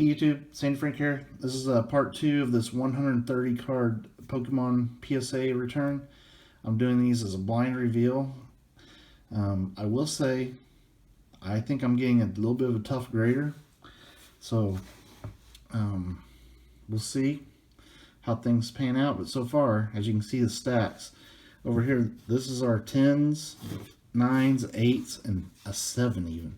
Hey YouTube, Sandy Frank here. This is part 2 of this 130 card Pokemon PSA return. I'm doing these as a blind reveal. I will say, I think I'm getting a little bit of a tough grader. So, we'll see how things pan out. But so far, as you can see the stats, over here, this is our 10s, 9s, 8s, and a 7 even.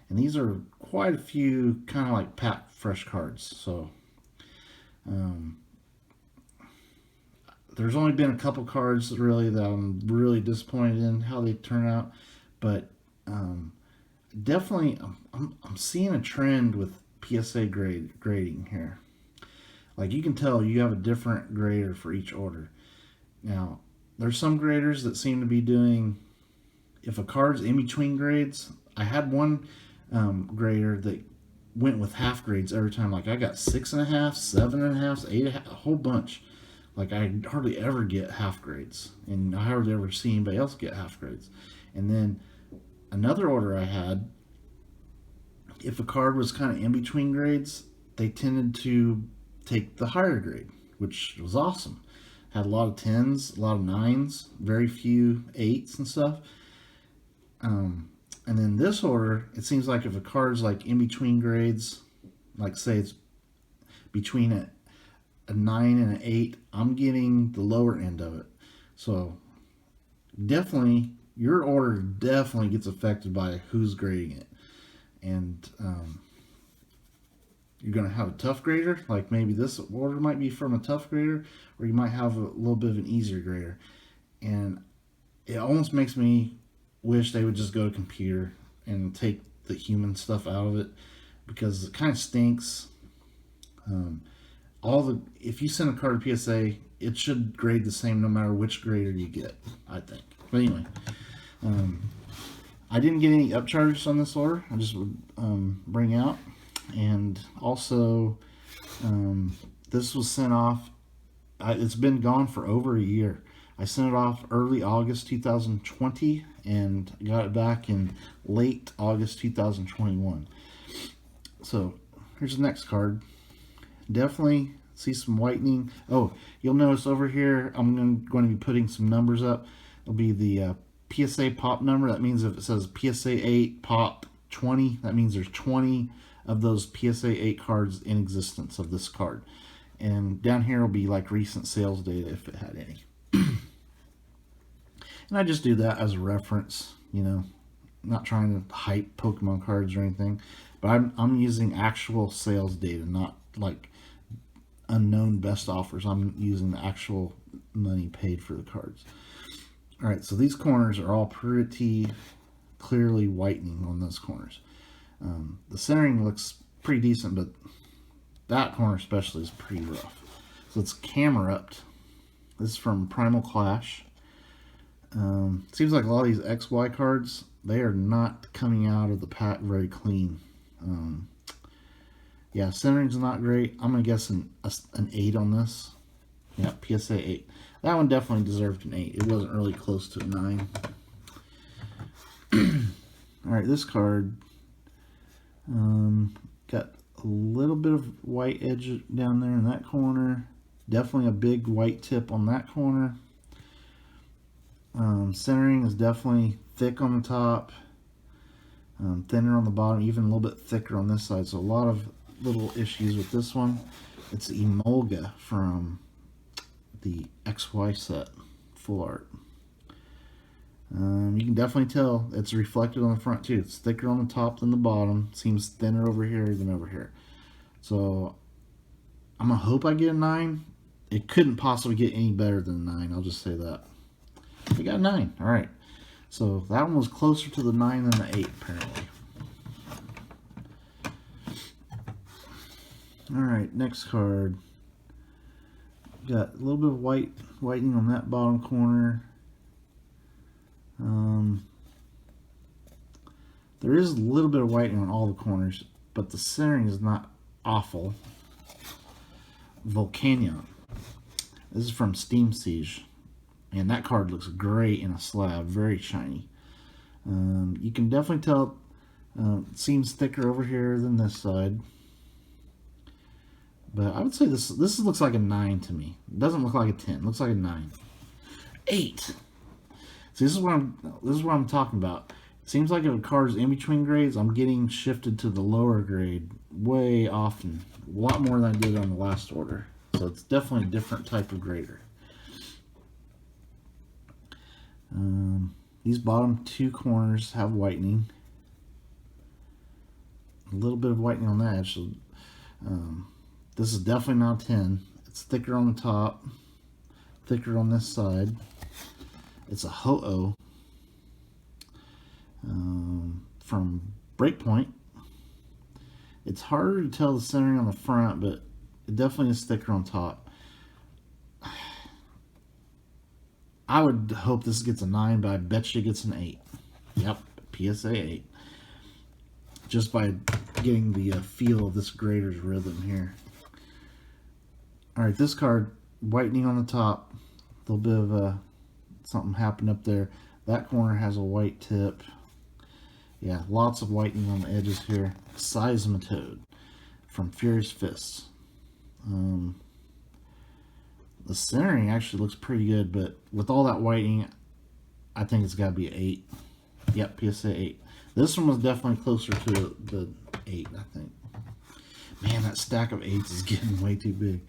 And these are quite a few kind of like pack fresh cards. So there's only been a couple cards really that I'm really disappointed in how they turn out. But definitely I'm seeing a trend with PSA grading here. Like you can tell you have a different grader for each order. Now there's some graders that seem to be doing, if a card's in between grades, I had one grader that went with half grades every time. Like I got 6.5, 7.5, 8.5, a whole bunch. Like I hardly ever get half grades, and I hardly ever see anybody else get half grades. And then another order I had, if a card was kind of in between grades, they tended to take the higher grade, which was awesome. Had a lot of 10s, a lot of 9s, very few 8s and stuff. And then this order, it seems like if a card's like in between grades, like say it's between a 9 and an 8, I'm getting the lower end of it. So definitely, your order definitely gets affected by who's grading it. And you're going to have a tough grader, like maybe this order might be from a tough grader, or you might have a little bit of an easier grader. And it almost makes me wish they would just go to computer and take the human stuff out of it, because it kind of stinks. If you send a card to PSA, it should grade the same no matter which grader you get, I think. But anyway, I didn't get any upcharges on this order. I just would bring out, and also this was sent off. It's been gone for over a year. I sent it off early August 2020 and got it back in late August 2021. So here's the next card. Definitely see some whitening. Oh, you'll notice over here I'm going to be putting some numbers up. It'll be the PSA pop number. That means if it says PSA 8 pop 20, that means there's 20 of those PSA 8 cards in existence of this card. And down here will be like recent sales data if it had any. And I just do that as a reference, you know, not trying to hype Pokemon cards or anything, but I'm using actual sales data, not like unknown best offers. I'm using the actual money paid for the cards. All right, so these corners are all pretty clearly whitening on those corners. The centering looks pretty decent, but that corner especially is pretty rough. So it's camera-upped. This is from Primal Clash. Seems like a lot of these XY cards, they are not coming out of the pack very clean. Yeah, centering's not great. I'm going to guess an 8 on this. Yeah, PSA 8. That one definitely deserved an 8. It wasn't really close to a 9. Alright, this card got a little bit of white edge down there in that corner. Definitely a big white tip on that corner. Centering is definitely thick on the top, thinner on the bottom, even a little bit thicker on this side. So a lot of little issues with this one. It's Emoga from the XY set, full art. You can definitely tell it's reflected on the front too. It's thicker on the top than the bottom. Seems thinner over here than over here. So I'm gonna hope I get a 9. It couldn't possibly get any better than a 9. I'll just say that. We got a 9. All right. So that one was closer to the 9 than the 8, apparently. All right, next card. Got a little bit of whitening on that bottom corner. There is a little bit of whitening on all the corners, but the centering is not awful. Volcania. This is from Steam Siege. And that card looks great in a slab, very shiny. You can definitely tell it seems thicker over here than this side. But I would say this looks like a 9 to me. It doesn't look like a 10. It looks like a 9. 8. See, this is what I'm talking about. It seems like if a card's in between grades, I'm getting shifted to the lower grade way often. A lot more than I did on the last order. So it's definitely a different type of grader. These bottom two corners have whitening. A little bit of whitening on that edge. So, this is definitely not 10. It's thicker on the top, thicker on this side. It's a Ho-Oh from Breakpoint. It's harder to tell the centering on the front, but it definitely is thicker on top. I would hope this gets a 9, but I bet you it gets an 8. Yep, PSA 8. Just by getting the feel of this grader's rhythm here. Alright, this card, whitening on the top. A little bit of something happened up there. That corner has a white tip. Yeah, lots of whitening on the edges here. Seismitoad from Furious Fists. The centering actually looks pretty good, but with all that whitening, I think it's got to be an 8. Yep, PSA 8. This one was definitely closer to the 8, I think. Man, that stack of 8s is getting way too big.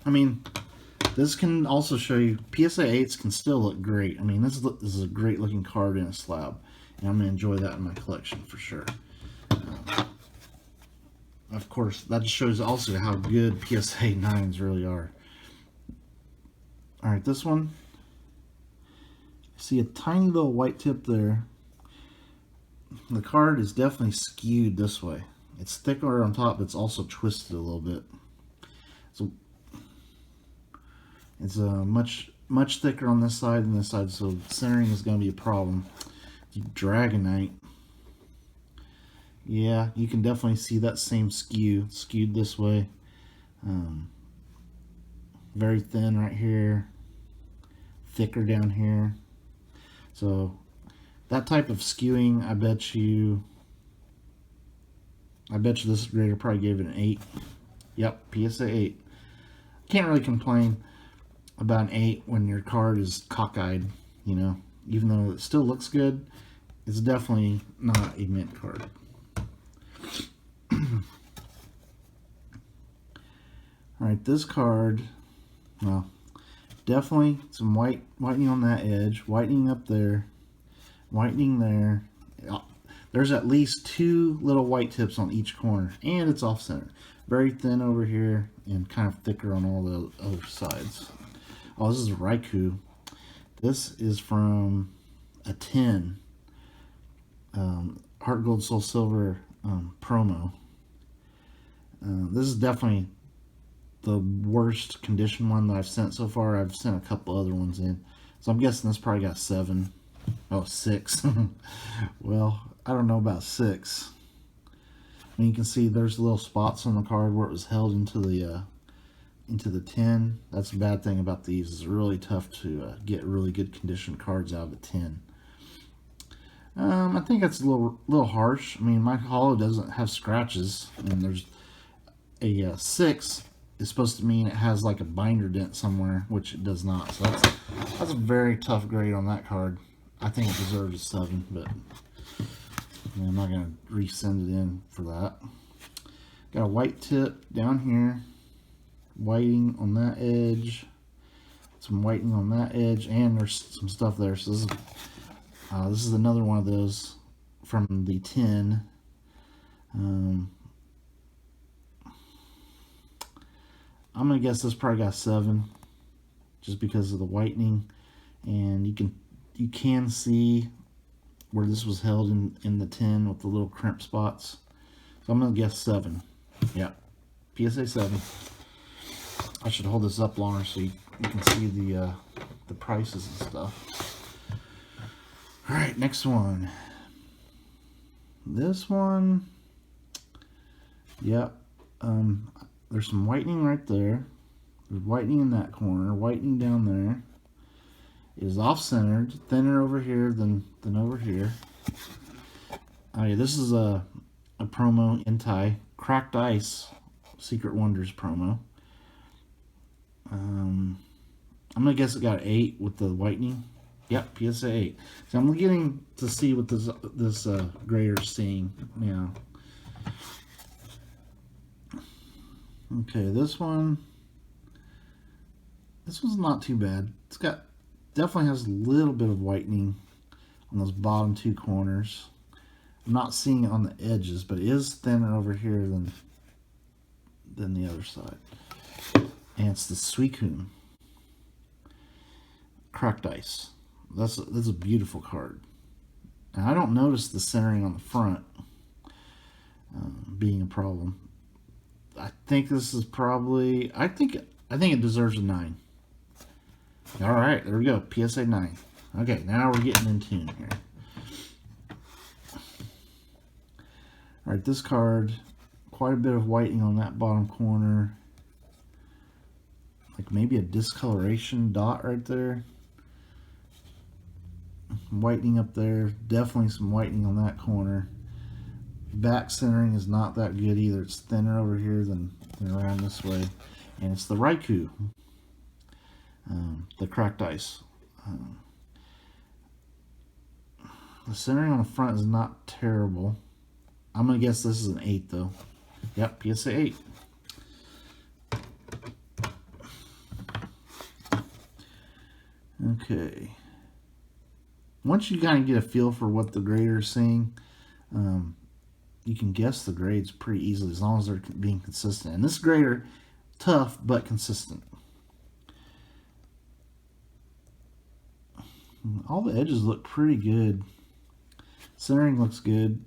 I mean, this can also show you, PSA 8s can still look great. I mean, this is a great looking card in a slab, and I'm going to enjoy that in my collection for sure. Of course, that just shows also how good PSA 9s really are. Alright, this one, see a tiny little white tip there. The card is definitely skewed this way. It's thicker on top, but it's also twisted a little bit. So it's much thicker on this side than this side, so centering is going to be a problem. Dragonite. Yeah, you can definitely see that same skewed this way. Very thin right here, thicker down here. So that type of skewing, I bet you this grader probably gave it an 8. Yep, PSA 8. Can't really complain about an 8 when your card is cockeyed, you know. Even though it still looks good, it's definitely not a mint card. Alright, this card, well, definitely some whitening on that edge, whitening up there, whitening there. There's at least 2 little white tips on each corner, and it's off center. Very thin over here, and kind of thicker on all the other sides. Oh, this is Raikou. This is from a 10 Heart Gold Soul Silver promo. This is definitely the worst condition one that I've sent so far. I've sent a couple other ones in, so I'm guessing this probably got 7. Oh, 6. Well, I don't know about 6. I mean, you can see there's little spots on the card where it was held into the tin. That's a bad thing about these. It's really tough to get really good condition cards out of a tin. I think that's a little harsh. I mean, my hollow doesn't have scratches, and there's a 6 is supposed to mean it has like a binder dent somewhere, which it does not. So that's a very tough grade on that card. I think it deserves a 7, but I mean, I'm not going to resend it in for that. Got a white tip down here, whitening on that edge, some whitening on that edge, and there's some stuff there. So this is another one of those from the tin. I'm gonna guess this probably got 7, just because of the whitening, and you can see where this was held in the tin with the little crimp spots. So I'm gonna guess 7. Yeah, PSA 7. I should hold this up longer so you can see the prices and stuff. All right, next one. This one, yeah. There's some whitening right there. There's whitening in that corner, whitening down there. It is off-centered, thinner over here than over here. Oh yeah, this is a promo Entai Cracked Ice Secret Wonders promo. I'm gonna guess it got 8 with the whitening. Yep, PSA 8. So I'm getting to see what this grader's seeing now. Okay, this one's not too bad. It's got definitely has a little bit of whitening on those bottom 2 corners. I'm not seeing it on the edges, but it is thinner over here than the other side. And it's the Suicune Cracked Ice. That's a beautiful card. Now I don't notice the centering on the front being a problem. I think this is probably. I think it deserves a 9. All right, there we go. PSA 9. Okay, now we're getting in tune here. All right, this card, quite a bit of whitening on that bottom corner. Like maybe a discoloration dot right there. Whitening up there. Definitely some whitening on that corner. Back centering is not that good either. It's thinner over here than around this way. And it's the Raikou. The Cracked Ice. The centering on the front is not terrible. I'm going to guess this is an 8 though. Yep, PSA 8. Okay. Once you kind of get a feel for what the grader is saying, you can guess the grades pretty easily as long as they're being consistent. And this grader, tough but consistent. All the edges look pretty good. Centering looks good.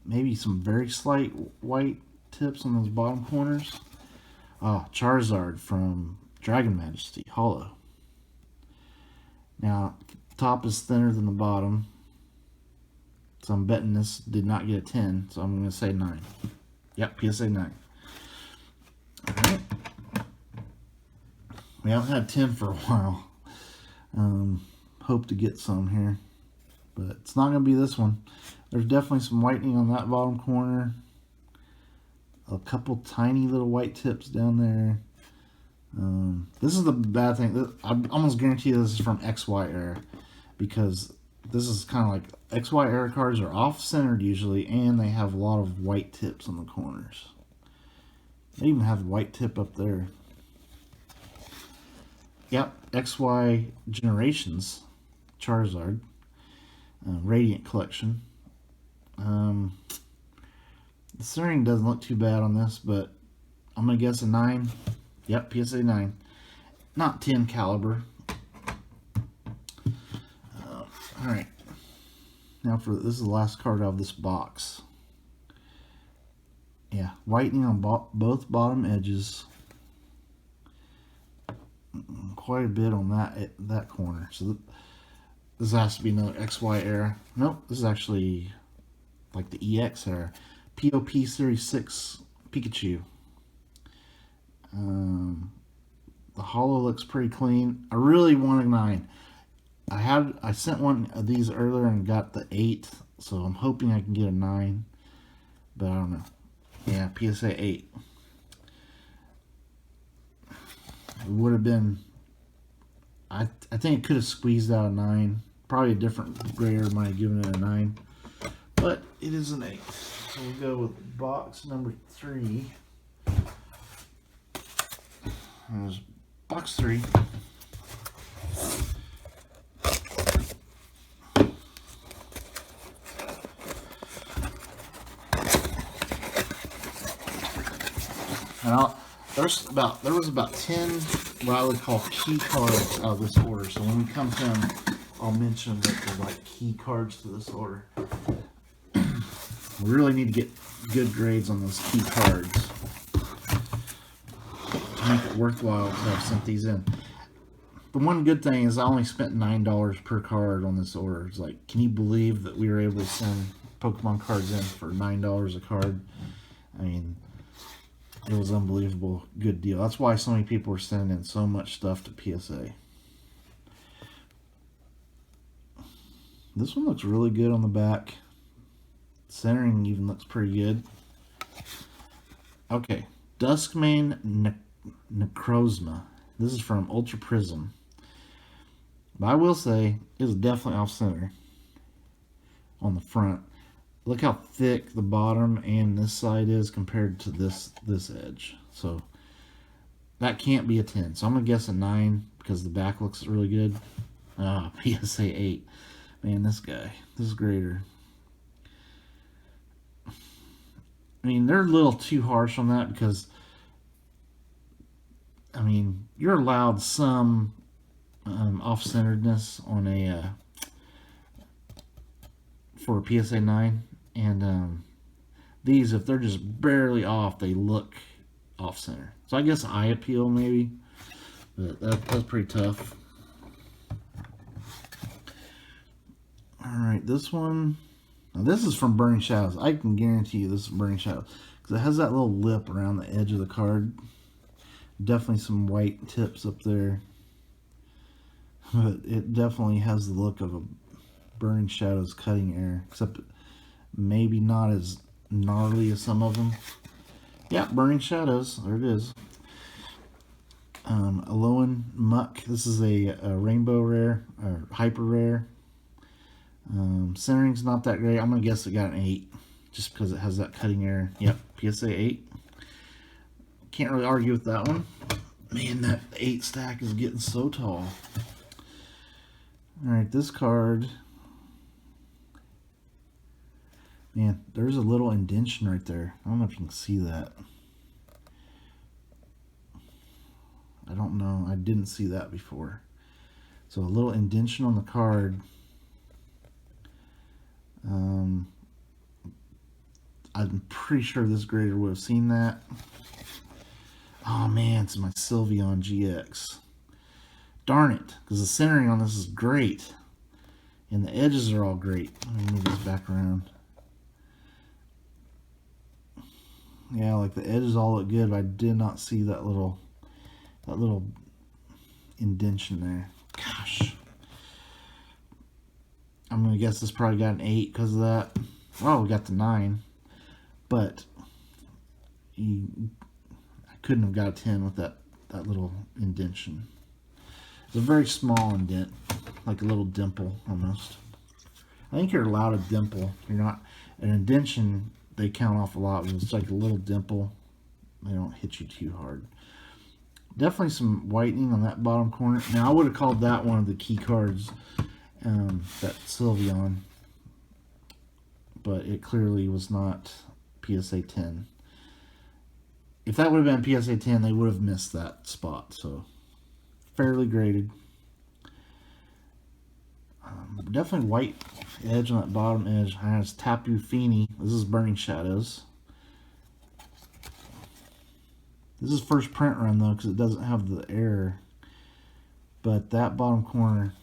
Maybe some very slight white tips on those bottom corners. Oh, Charizard from Dragon Majesty, Hollow. Now, top is thinner than the bottom. So I'm betting this did not get a 10, so I'm going to say 9. Yep, PSA 9. Alright. We haven't had 10 for a while. Hope to get some here. But it's not going to be this one. There's definitely some whitening on that bottom corner. A couple tiny little white tips down there. This is the bad thing. I almost guarantee this is from XY era. Because this is kind of like XY era cards are off-centered usually. And they have a lot of white tips on the corners. They even have a white tip up there. Yep, XY Generations Charizard. Radiant Collection. The centering doesn't look too bad on this, but I'm going to guess a 9. Yep, PSA 9. Not 10 caliber. Alright. Now this is the last card out of this box. Yeah, whitening on both bottom edges. Quite a bit on that corner. So this has to be another XY era. Nope, this is actually like the EX era. POP Series 6 Pikachu. The hollow looks pretty clean. I really want a 9. I sent one of these earlier and got the 8, so I'm hoping I can get a 9, but I don't know. Yeah, PSA 8. It would have been. I think it could have squeezed out a 9. Probably a different grader might have given it a 9, but it is an 8. So we'll go with box number 3. There's box 3. Now, there was about 10 what I would call key cards out of this order. So when we come to them, I'll mention that they're like key cards to this order. We really need to get good grades on those key cards to make it worthwhile to have sent these in. The one good thing is I only spent $9 per card on this order. It's like, can you believe that we were able to send Pokemon cards in for $9 a card? I mean, it was unbelievable good deal. That's why so many people were sending in so much stuff to PSA. This one looks really good on the back. Centering even looks pretty good. Okay, Duskman Necrozma. This is from Ultra Prism. But I will say, it's definitely off-center on the front. Look how thick the bottom and this side is compared to this edge. So that can't be a 10. So I'm going to guess a 9 because the back looks really good. PSA 8. Man, this is grader. I mean, they're a little too harsh on that because, I mean, you're allowed some off-centeredness on a for a PSA 9, and these, if they're just barely off, they look off-center. So I guess eye appeal maybe, but that's pretty tough. All right, this one. Now this is from Burning Shadows. I can guarantee you this is Burning Shadows because it has that little lip around the edge of the card. Definitely some white tips up there. But it definitely has the look of a Burning Shadows cutting air, except maybe not as gnarly as some of them. Yeah, Burning Shadows. There it is. Alolan Muck. This is a rainbow rare, or hyper rare. Centering's not that great. I'm going to guess it got an 8 just because it has that cutting air. Yep, PSA 8. Can't really argue with that one. Man, that 8 stack is getting so tall. Alright, this card. Man, there's a little indentation right there. I don't know if you can see that. I don't know. I didn't see that before. So a little indentation on the card. I'm pretty sure this grader would have seen that. Oh man, it's my Sylveon Gx. Darn it, because the centering on this is great. And the edges are all great. Let me move this back around. Yeah, like the edges all look good, but I did not see that little indentation there. Gosh. I'm going to guess this probably got an 8 because of that. Oh, we got the 9. But I couldn't have got a 10 with that little indentation. It's a very small indent, like a little dimple almost. I think you're allowed a dimple. You're not an indentation. They count off a lot. But it's like a little dimple. They don't hit you too hard. Definitely some whitening on that bottom corner. Now I would have called that one of the key cards, that Sylveon, but it clearly was not PSA 10. If that would have been PSA 10, they would have missed that spot. So fairly graded. Definitely white edge on that bottom edge. It has Tapu Fini. This is Burning Shadows. This is first print run though, because it doesn't have the error. But that bottom corner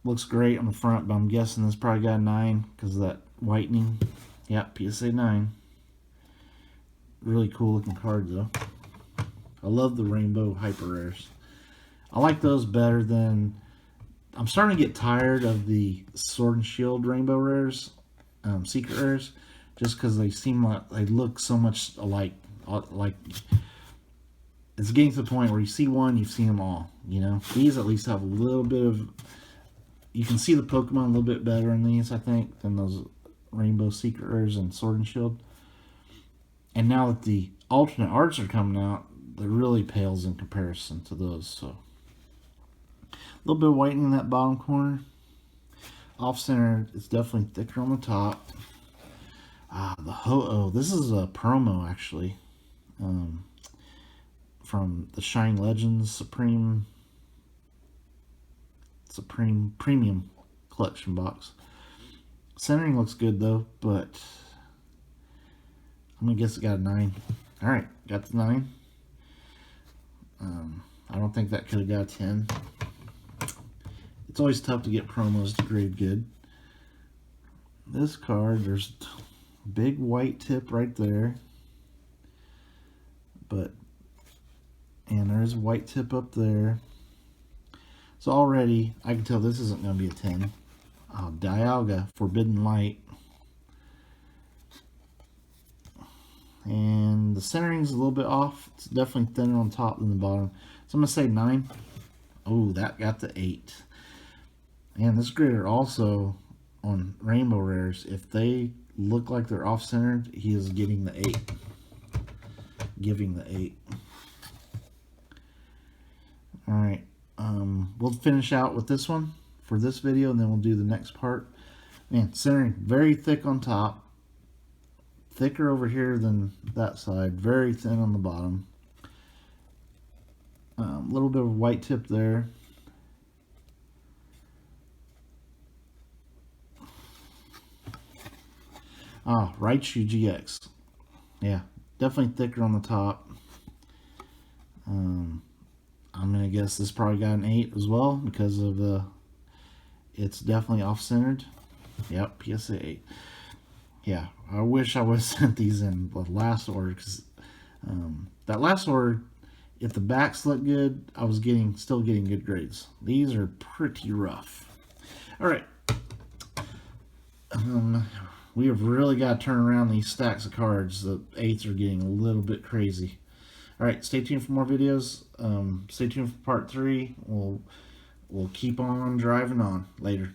looks great on the front, but I'm guessing this probably got a 9 because of that whitening. Yeah, PSA 9. Really cool looking card though. I love the rainbow hyper rares. I like those better than. I'm starting to get tired of the Sword and Shield rainbow rares, secret rares, just because they seem like they look so much alike. Like it's getting to the point where you see one, you've seen them all. You know, these at least have a little bit of. You can see the Pokemon a little bit better in these, I think, than those rainbow secret rares and Sword and Shield. And now that the alternate arts are coming out, it really pales in comparison to those. So a little bit of whitening in that bottom corner. Off center, it's definitely thicker on the top. The Ho-Oh. This is a promo actually, from the Shine Legends Supreme Premium Collection box. Centering looks good though, but I'm gonna guess it got a 9. All right, got the 9. I don't think that could have got a 10. It's always tough to get promos to grade good. This card, there's a big white tip right there, and there's a white tip up there. So already, I can tell this isn't going to be a 10. Dialga, Forbidden Light. And the centering is a little bit off. It's definitely thinner on top than the bottom. So I'm going to say 9. Oh, that got the 8. And this grader also, on Rainbow Rares, if they look like they're off-centered, he is getting the 8. Giving the 8. Alright, we'll finish out with this one for this video, and then we'll do the next part. Man, centering very thick on top. Thicker over here than that side. Very thin on the bottom. A little bit of a white tip there. Raichu GX. Yeah, definitely thicker on the top. I'm going to guess this probably got an 8 as well because of it's definitely off-centered. Yep, PSA 8. Yeah, I wish I would have sent these in the last order, because that last order, if the backs look good, I was still getting good grades. These are pretty rough. All right, we have really got to turn around these stacks of cards. The 8s are getting a little bit crazy. All right, stay tuned for more videos. Stay tuned for part 3. We'll keep on driving on later.